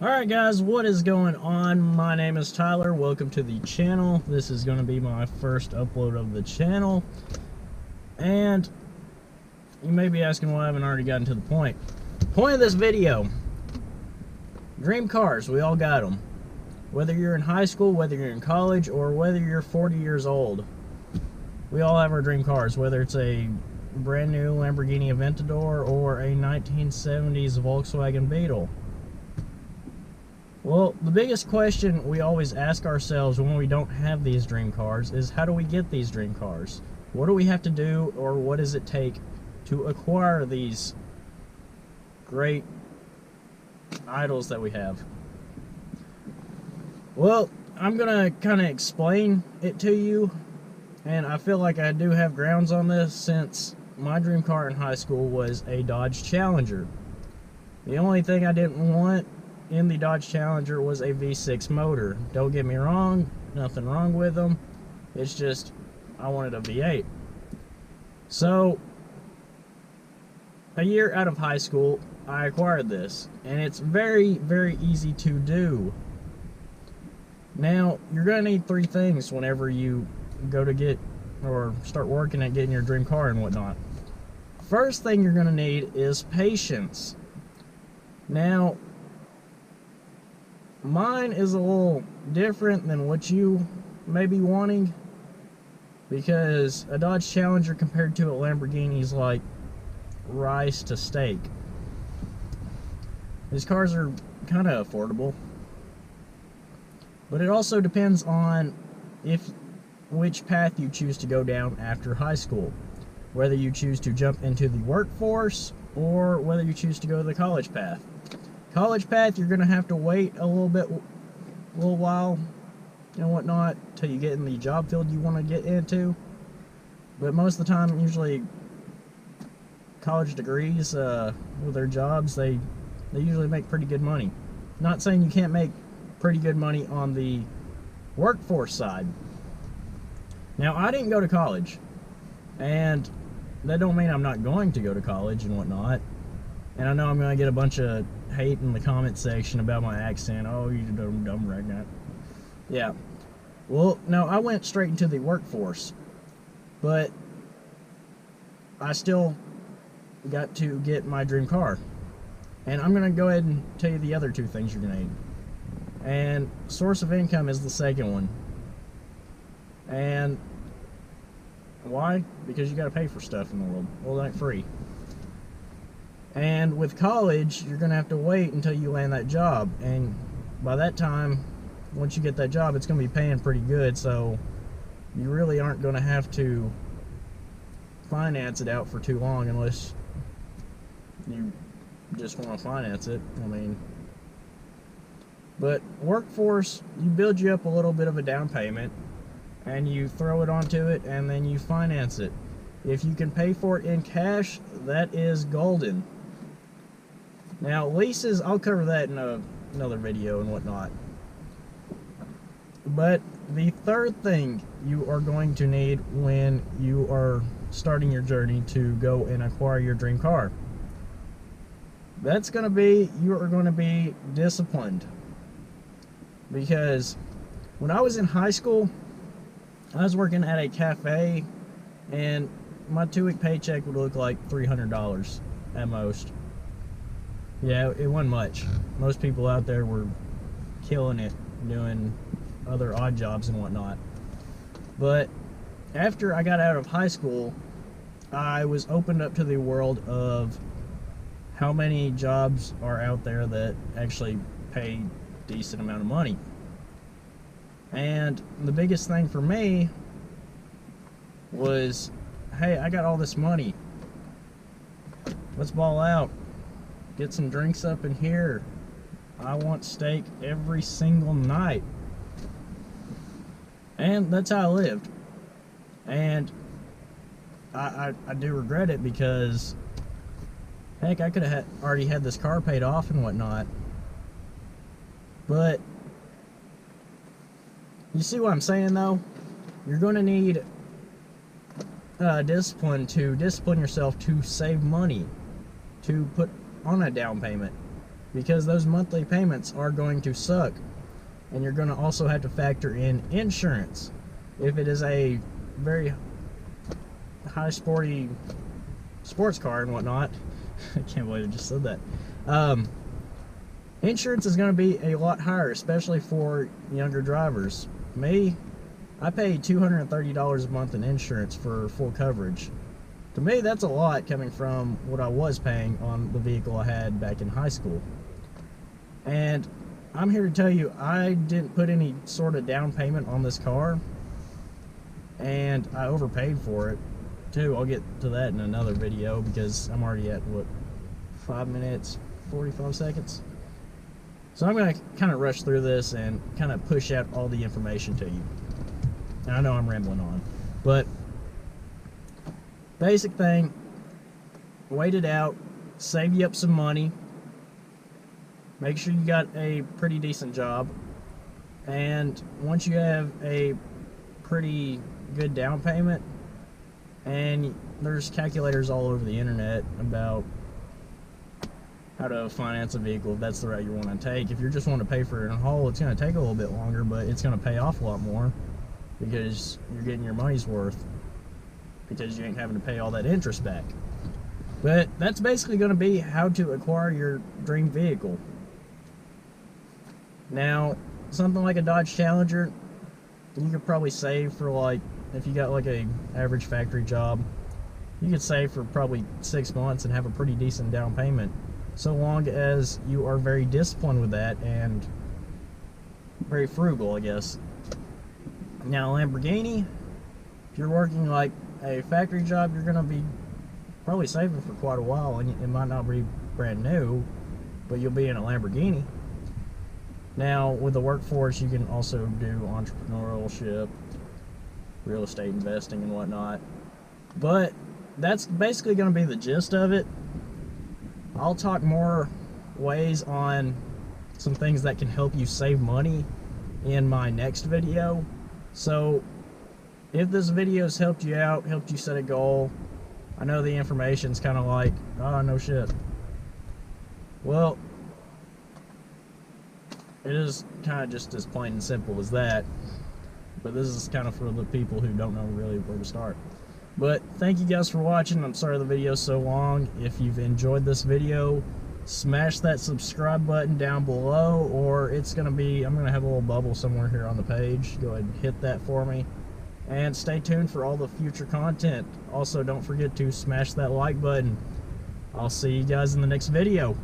Alright guys, what is going on? My name is Tyler. Welcome to the channel. This is going to be my first upload of the channel. And you may be asking why I haven't already gotten to the point. Point of this video. Dream cars, we all got them. Whether you're in high school, whether you're in college, or whether you're 40 years old. We all have our dream cars, whether it's a brand new Lamborghini Aventador or a 1970s Volkswagen Beetle. Well, the biggest question we always ask ourselves when we don't have these dream cars is, how do we get these dream cars? What do we have to do, or what does it take to acquire these great idols that we have? Well, I'm gonna kind of explain it to you, and I feel like I do have grounds on this since my dream car in high school was a Dodge Challenger. The only thing I didn't want in the Dodge Challenger was a V6 motor. Don't get me wrong, nothing wrong with them. It's just I wanted a V8. So a year out of high school, I acquired this, and it's very, very easy to do. Now, you're going to need three things whenever you go to get or start working at getting your dream car and whatnot. First thing you're going to need is patience. Now, mine is a little different than what you may be wanting, because a Dodge Challenger compared to a Lamborghini is like rice to steak. These cars are kind of affordable, but it also depends on which path you choose to go down after high school, whether you choose to jump into the workforce or whether you choose to go the college path. College path, you're going to have to wait a little while and whatnot till you get in the job field you want to get into. But most of the time, usually college degrees with their jobs, they usually make pretty good money. Not saying you can't make pretty good money on the workforce side. Now, I didn't go to college, and that don't mean I'm not going to go to college and whatnot. And I know I'm going to get a bunch of hate in the comment section about my accent. Oh, you dumb redneck. Yeah. Well, no, I went straight into the workforce. But I still got to get my dream car. And I'm going to go ahead and tell you the other two things you're going to need. And source of income is the second one. And why? Because you got to pay for stuff in the world. Well, that ain't free. And with college, you're going to have to wait until you land that job. And by that time, once you get that job, it's going to be paying pretty good. So you really aren't going to have to finance it out for too long unless you just want to finance it. I mean, but workforce, you build you up a little bit of a down payment and you throw it onto it and then you finance it. If you can pay for it in cash, that is golden. Now, leases, I'll cover that in another video and whatnot. But the third thing you are going to need when you are starting your journey to go and acquire your dream car, that's going to be, you are going to be disciplined. Because when I was in high school, I was working at a cafe, and my 2-week paycheck would look like $300 at most. Yeah, it wasn't much. Most people out there were killing it, doing other odd jobs and whatnot. But after I got out of high school, I was opened up to the world of how many jobs are out there that actually pay a decent amount of money. And the biggest thing for me was, hey, I got all this money. Let's ball out. Get some drinks up in here. I want steak every single night. And that's how I lived. And I do regret it, because heck, I could have already had this car paid off and whatnot. But you see what I'm saying, though? You're going to need discipline to discipline yourself to save money, to put on a down payment. because those monthly payments are going to suck. And you're going to also have to factor in insurance. If it is a very high sporty sports car and whatnot, I can't believe I just said that. Insurance is going to be a lot higher, especially for younger drivers. Me, I pay $230 a month in insurance for full coverage. To me, that's a lot coming from what I was paying on the vehicle I had back in high school. And I'm here to tell you, I didn't put any sort of down payment on this car, and I overpaid for it too. I'll get to that in another video because I'm already at, what, 5 minutes, 45 seconds? So I'm going to kind of rush through this and kind of push out all the information to you. And I know I'm rambling on, but basic thing, wait it out, save you up some money, make sure you got a pretty decent job, and once you have a pretty good down payment, and there's calculators all over the internet about how to finance a vehicle if that's the route you want to take. If you just want to pay for it in whole, it's going to take a little bit longer, but it's going to pay off a lot more because you're getting your money's worth, because you ain't having to pay all that interest back. But that's basically going to be how to acquire your dream vehicle. Now, something like a Dodge Challenger, you could probably save for, like, if you got like a average factory job, you could save for probably 6 months and have a pretty decent down payment, so long as you are very disciplined with that and very frugal, I guess. Now, Lamborghini, if you're working like a factory job, you're going to be probably saving for quite a while, and it might not be brand new, but you'll be in a Lamborghini. Now, with the workforce, you can also do entrepreneurship, real estate investing, and whatnot. But that's basically going to be the gist of it. I'll talk more ways on some things that can help you save money in my next video. So if this video's helped you out, helped you set a goal, I know the information's kind of like, oh, no shit. Well, it is kind of just as plain and simple as that. But this is kind of for the people who don't know really where to start. But thank you guys for watching. I'm sorry the video's so long. If you've enjoyed this video, smash that subscribe button down below, or it's going to be, I'm going to have a little bubble somewhere here on the page. Go ahead and hit that for me. And stay tuned for all the future content. Also, don't forget to smash that like button. I'll see you guys in the next video.